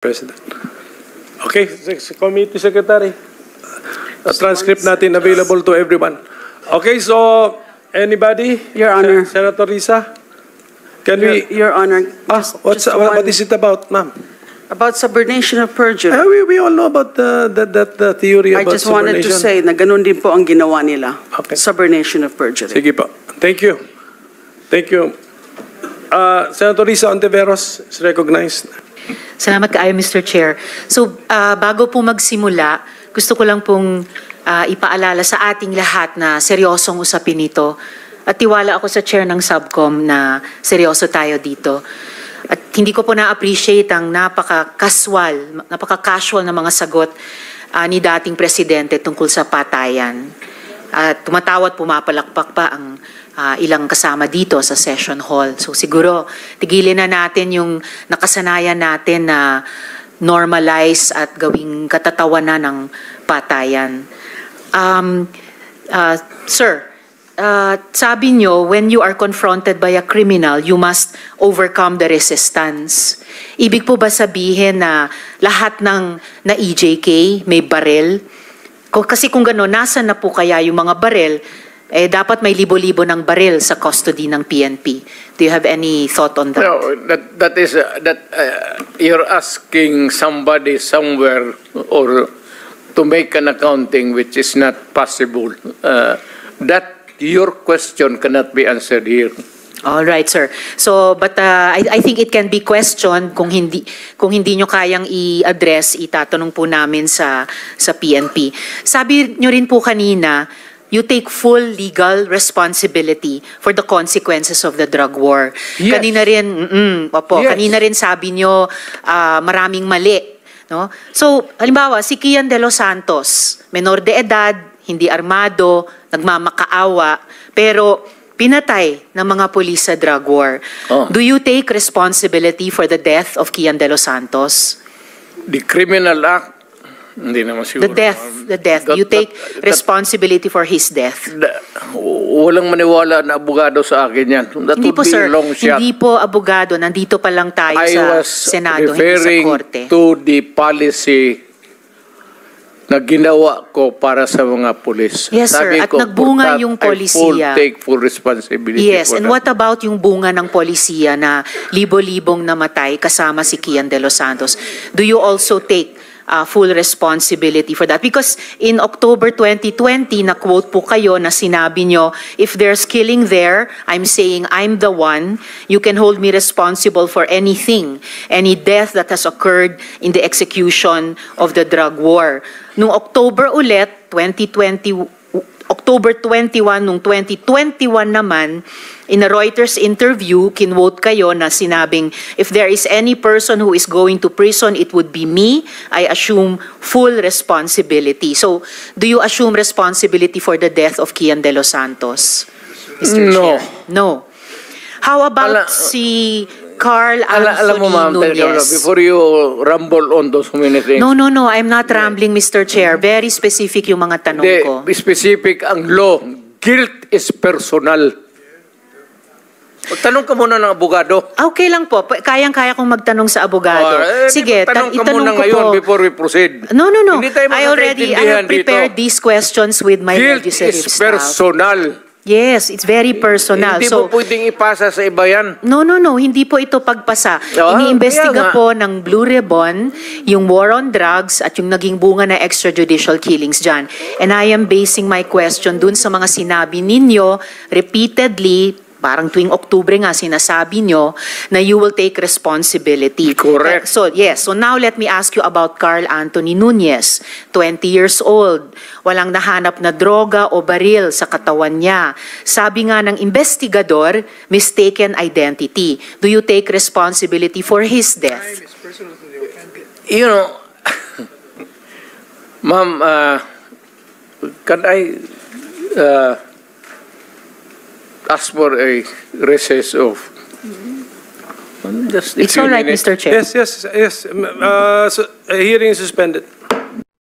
President. Okay, Committee Secretary. A transcript natin available to everyone. Okay, so anybody? Your Honor. Senator Risa? Can we? Your Honor. What is it about, ma'am? About subornation of perjury. We all know about the theory I about just wanted to say na ganun din po ang ginawa nila. Okay. Subornation of perjury. Sige po. Thank you. Thank you. Senator Risa Ontiveros is recognized. Salamat kaayo, Mr. Chair. So, bago po magsimula, gusto ko lang pong ipaalala sa ating lahat na seryosong usapin ito. At tiwala ako sa chair ng subcom na seryoso tayo dito. At hindi ko po na-appreciate ang napaka-casual na mga sagot ni dating presidente tungkol sa patayan. At tumatawa at pumapalakpak pa ang ilang kasama dito sa session hall. So siguro, tigilin na natin yung nakasanayan natin na normalize at gawing katatawanan ng patayan. Sir, sabi nyo, when you are confronted by a criminal, you must overcome the resistance. Ibig po ba sabihin na lahat ng na EJK may barel? Kasi kung gano'n, nasa na po kaya yung mga barel? Dapat may libo-libo ng baril sa custody ng PNP. Do you have any thought on that? No, that is you're asking somebody somewhere or to make an accounting which is not possible. That your question cannot be answered here. All right, sir. So, but I think it can be questioned kung hindi nyo kayang i-address, itatanong po namin sa PNP. Sabi nyo rin po kanina, you take full legal responsibility for the consequences of the drug war. Yes. Kanina rin, Yes. kanina rin sabi nyo maraming mali. No? So, halimbawa, si Kian De Los Santos, menor de edad, hindi armado, nagmamakaawa, pero pinatay ng mga pulis sa drug war. Oh. Do you take responsibility for the death of Kian De Los Santos? The criminal act, hindi naman siguro. The death. You take responsibility for his death. Walang maniwala na abogado sa akin yan. That Hindi would po, be sir. a long shot. Hindi po abogado. Nandito pa lang tayo sa Senado, hindi sa referring Korte. to the policy na ginawa ko para sa mga pulis. Yes, sir. Sabi At ko, nagbunga for that, yung I polisiya. take full responsibility Yes, for and that. what about yung bunga ng polisiya na libo-libong namatay kasama si Kian De Los Santos? Do you also take full responsibility for that? Because in October 2020, na-quote po kayo na sinabi nyo, if there's killing there, I'm saying I'm the one. You can hold me responsible for anything, any death that has occurred in the execution of the drug war. Noong October ulit, October 21, nung 2021 naman, in a Reuters interview, kinwote kayo na sinabing, if there is any person who is going to prison, it would be me. I assume full responsibility. So, do you assume responsibility for the death of Kian De Los Santos, Mr. No. Chair? No. How about si Carl Alam mo, ma'am, Anthony Nunez? before you rumble on those many things. No, I'm not rambling, Mr. Chair. Very specific yung mga tanong ko. Specific ang law. Guilt is personal. Tanong ka muna ng abogado. Okay lang po. Kayang-kaya kong magtanong sa abogado. Sige, tanong ka itanong muna ko ngayon po. before we proceed. No. Hindi tayo I have prepared dito. these questions with my Guilt legislative is staff. personal. Yes, it's very personal. Hindi mo pwedeng ipasa sa iba yan. No. Hindi po ito pagpasa. Ah, Iniimbestiga kaya nga. po ng Blue Ribbon yung war on drugs at yung naging bunga na extrajudicial killings dyan. And I am basing my question dun sa mga sinabi ninyo repeatedly, parang tuwing Oktubre nga sinasabi nyo na you will take responsibility. Correct. So now let me ask you about Carl Anthony Nunez, 20 years old. Walang nahanap na droga o baril sa katawan niya. Sabi nga ng investigador, mistaken identity. Do you take responsibility for his death? You know, ma'am, can I ask for a recess of just a It's few all right, minutes? Mr. Chair. Yes. Hearing is suspended.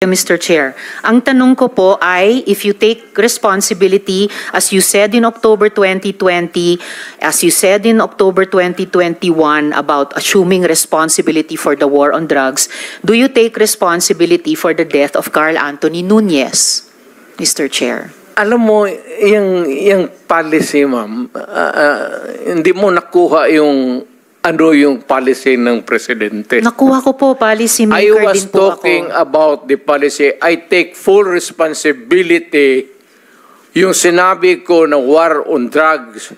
Mr. Chair. Ang tanong ko po ay, if you take responsibility, as you said in October 2020, as you said in October 2021 about assuming responsibility for the war on drugs, do you take responsibility for the death of Carl Anthony Nunez, Mr. Chair? Alam mo, yung policy, ma'am, hindi mo nakuha yung policy ng presidente. Nakuha ko po, policy I maker was din po talking ako. about the policy. I take full responsibility yung sinabi ko na war on drugs.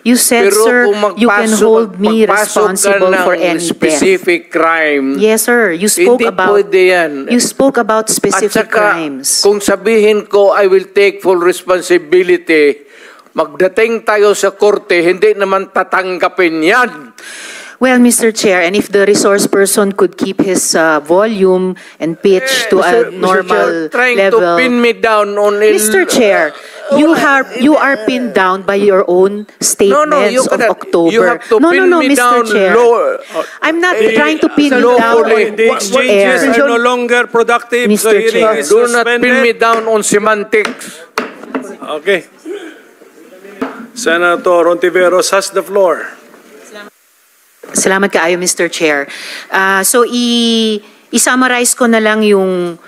You said, Pero sir, kung you can hold me responsible for any death. specific crime, Yes, sir. You spoke hindi about pwede yan. you spoke about At specific saka, crimes. kung sabihin ko, I will take full responsibility, magdating tayo sa korte, hindi naman tatanggapin yan. Well, Mr. Chair, and if the resource person could keep his volume and pitch to a normal trying level. to pin me down on Mr. Chair, you are pinned down by your own statements you of cannot. October. You have to pin me Mr. down Chair. lower. I'm not trying to pin you down lawfully. on The exchanges air. are no longer productive. Mr. The hearing Chair. is Do not pin me suspended. down on semantics. Okay. Senator Ontiveros has the floor. Salamat kaayo, Mr. Chair. So, i-summarize ko na lang yung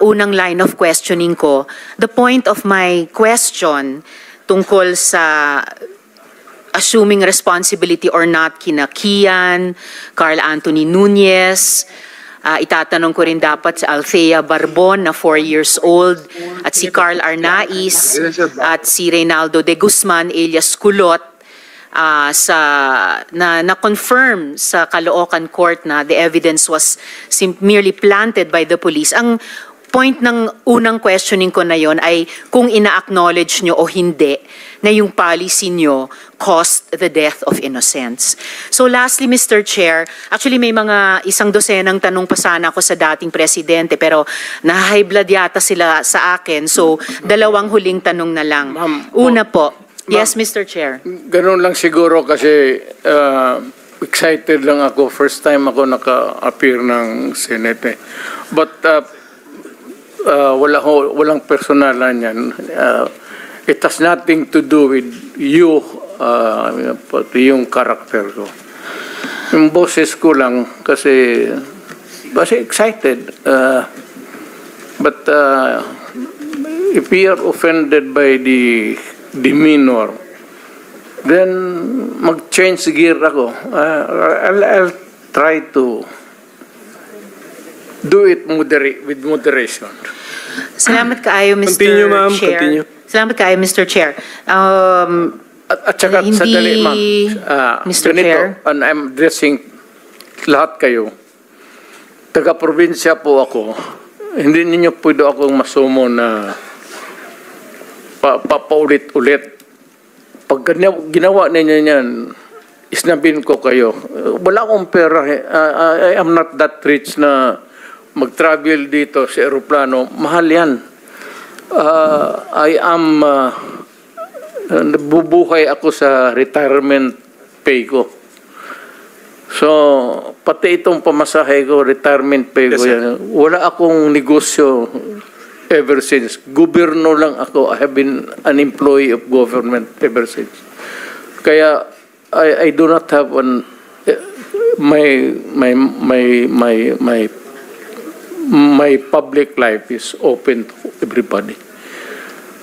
unang line of questioning ko. The point of my question tungkol sa assuming responsibility or not kina Kian, Carl Anthony Nunez, itatanong ko rin dapat sa Althea Barbon na 4 years old, at si Carl Arnaiz, at si Reynaldo de Guzman alias Kulot, na-confirm sa Caloocan Court na the evidence was merely planted by the police. Ang point ng unang questioning ko na yon ay kung ina-acknowledge nyo o hindi na yung policy nyo caused the death of innocents. So lastly, Mr. Chair, actually may mga 100 tanong pa sana ako sa dating presidente pero na-high blood yata sila sa akin. So 2 huling tanong na lang. Una po. Yes, Mr. Chair. Ganun lang siguro kasi excited lang ako. First time ako naka-appear ng Senate. But walang personalan yan. It has nothing to do with you, yung character ko. Yung boses ko lang kasi excited. But if we are offended by the demeanor, then mag-change gear ako. I'll try to do it with moderation. Salamat kaayo, Mr. Continue, ma'am. Chair. Continue. Salamat kaayo, Mr. Chair. At saka, Hindi, sandali, ma'am. Mr. Ganito, Chair. and I'm addressing lahat kayo. Taga-probinsya po ako. Hindi ninyo pwede akong masumo na paulit-ulit. Pag ginawa ninyo yan, isnabin ko kayo. Wala akong pera. I am not that rich na mag-travel dito sa aeroplano. Mahal yan. I am, nabubuhay ako sa retirement pay ko. So, pati itong pamasahe ko, retirement pay ko yan. Wala akong negosyo ever since. Gobyerno lang ako. I have been an employee of government ever since. Kaya I do not have my public life is open to everybody.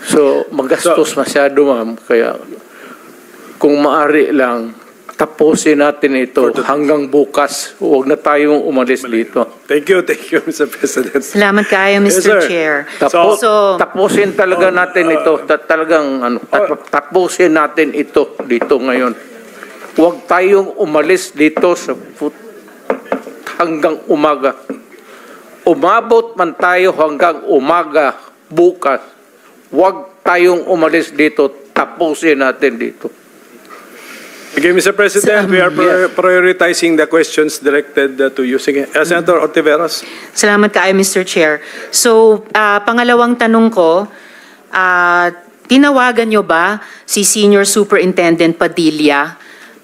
So magastos masyado, ma'am. Kaya kung maaari lang, tapusin natin ito hanggang bukas. Huwag na tayong umalis dito. Thank you, Mr. President. Salamat kaayo, Yes, Mr. sir. Chair. Tapusin talaga natin ito. Tapusin natin ito dito ngayon. Huwag tayong umalis dito hanggang umaga. Umabot man tayo hanggang umaga bukas. Huwag tayong umalis dito. Tapusin natin dito. Okay, Mr. President, we are prioritizing the questions directed to you. Sige, Senator Ontiveros. Salamat kaayo, Mr. Chair. So, pangalawang tanong ko, tinawagan nyo ba si Senior Superintendent Padilla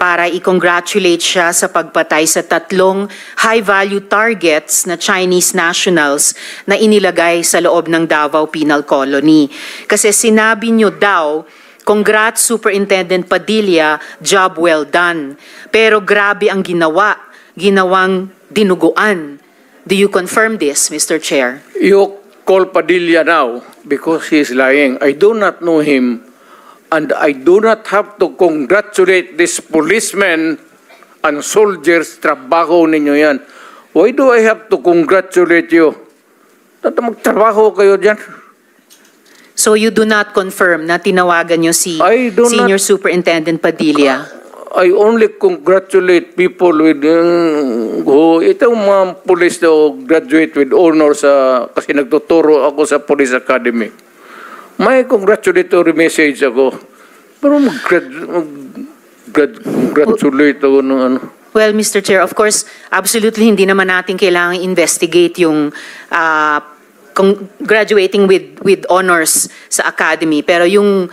para i-congratulate siya sa pagpatay sa 3 high-value targets na Chinese nationals na inilagay sa loob ng Davao Penal Colony. Kasi sinabi niyo daw, "Congrats Superintendent Padilla, job well done." Pero grabe ang ginawang dinuguan. Do you confirm this, Mr. Chair? You call Padilla now because he is lying. I do not know him, and I do not have to congratulate this policemen and soldiers. Trabaho ninyo yan. Why do I have to congratulate you? Magtrabaho kayo dyan. So you do not confirm na tinawagan niyo si I do Senior not- Superintendent Padilla? I only congratulate people with who itong mga police daw graduate with honors kasi nagtuturo ako sa Police Academy. May congratulatory message ako. Pero congratulate ako ng ano. Well, Mr. Chair, of course, absolutely hindi naman natin kailangan investigate yung graduating with honors sa academy. Pero yung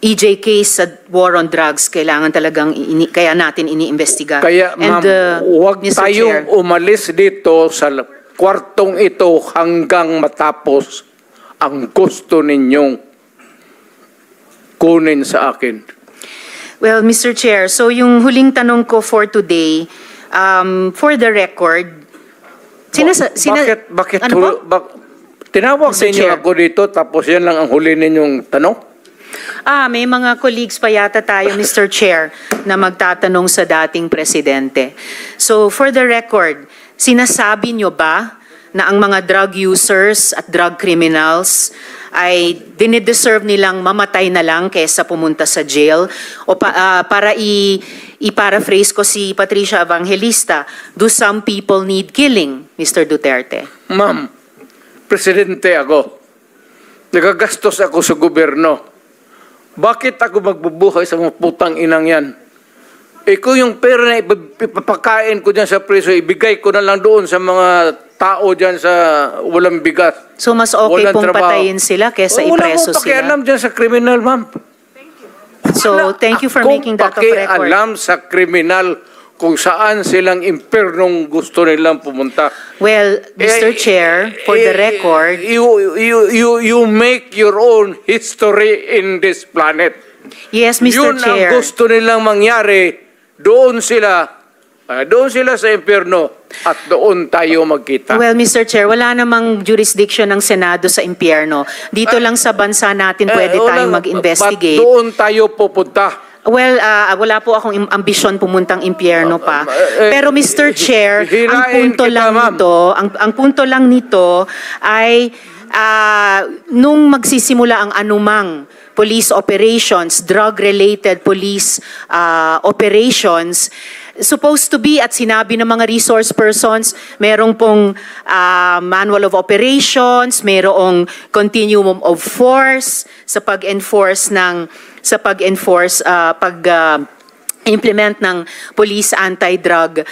EJ case sa war on drugs, kailangan talagang kaya natin iniimbestiga. Kaya ma'am, huwag Mr. tayong Chair, umalis dito sa kwartong ito hanggang matapos ang gusto ninyong kunin sa akin. well, Mr. Chair, so yung huling tanong ko for today, for the record, Bakit ano po? tinawag Mr. ninyo Chair. ako dito tapos yan lang ang huli ninyong tanong? May mga colleagues pa yata tayo, Mr. Chair, na magtatanong sa dating presidente. So, for the record, sinasabi nyo ba na ang mga drug users at drug criminals ay dinideserve nilang mamatay na lang kaysa pumunta sa jail? O para i-paraphrase ko si Patricia Evangelista, do some people need killing, Mr. Duterte? Ma'am, presidente ako. Nagagastos ako sa gobyerno. Bakit ako magbubuhay sa mga putang inang yan? Kung yung pera na ipapakain ko dyan sa preso, ibigay ko na lang doon sa mga tao dyan sa walang bigas. So, mas okay Walang pong trabaho. patayin sila kaysa Wala ipreso akong pakialam sila? dyan sa kriminal, ma'am. So, thank you for making that of record. Alam sa kriminal kung saan silang impernong gusto nilang pumunta. Well, Mr. Chair, for the record, You make your own history in this planet. yes, Mr. Yun Chair. ang gusto nilang mangyari. Doon sila sa impyerno at doon tayo magkita. Well, Mr. Chair, wala namang jurisdiction ng Senado sa impyerno. Dito lang sa bansa natin pwede tayong mag-investigate. Ba't doon tayo pupunta? Well, wala po akong ambisyon pumuntang impyerno pa. Pero Mr. Chair, ang hirain punto kita, lang ma'am. nito, ang punto lang nito ay nung magsisimula ang anumang police operations, drug-related police operations, supposed to be, at sinabi ng mga resource persons, merong pong manual of operations, merong continuum of force sa pag-enforce implement ng police anti-drug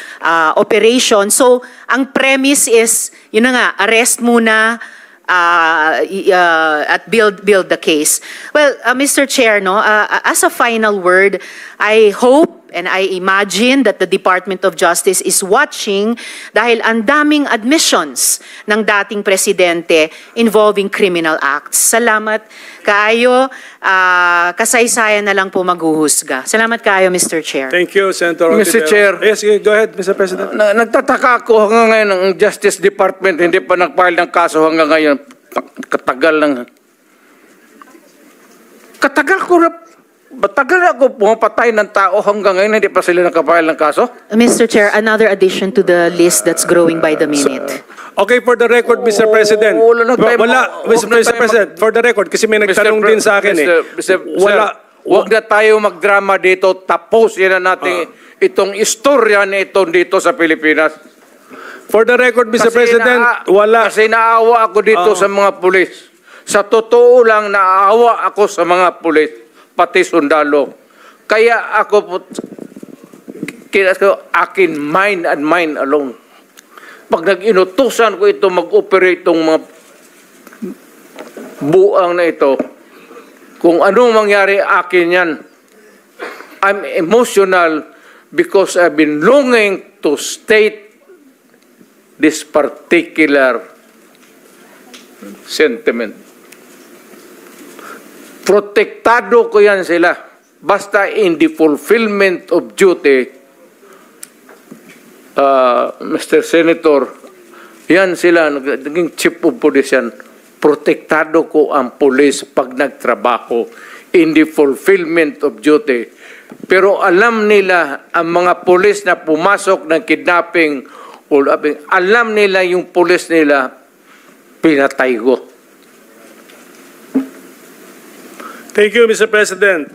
operation. So, ang premise is, yun na nga, arrest muna at build the case. Well, Mr. Chair, no, as a final word, I hope and I imagine that the Department of Justice is watching dahil ang daming admissions ng dating presidente involving criminal acts. Salamat kaayo, kasaysayan na lang po maghuhusga. Salamat kaayo, Mr. Chair. Thank you, Senator Mr. Ontiveros. Chair. Yes, go ahead, Mr. President. Nagtataka ako hanggang ngayon ang Justice Department hindi pa nag-file ng kaso hanggang ngayon. Katagal lang. Matagal ako pumapatay ng tao hanggang ngayon hindi pa sila nakapile ng kaso? Mr. Chair, another addition to the list that's growing by the minute. Okay, for the record, Mr. President. wala na tayo Mr. President, for the record, kasi may nagtanong din sa akin Huwag na tayo magdrama dito. Tapusin na natin itong istorya na ito dito sa Pilipinas. For the record, Mr. President, Kasi naawa ako dito sa mga pulis. Sa totoo lang, naawa ako sa mga pulis, pati sundalo. Kaya ako, akin, mine and mine alone. Pag nag-inutusan ko ito, mag-operate itong mga buang na ito, kung anong mangyari, akin yan. I'm emotional because I've been longing to state this particular sentiment. Protektado ko yan sila. Basta in the fulfillment of duty, Mr. Senator, yan sila, naging chief of police yan. Protektado ko ang police pag nagtrabaho in the fulfillment of duty. Pero alam nila, ang mga police na pumasok ng kidnapping, alam nila yung police nila, pinatay ko. Thank you, Mr. President.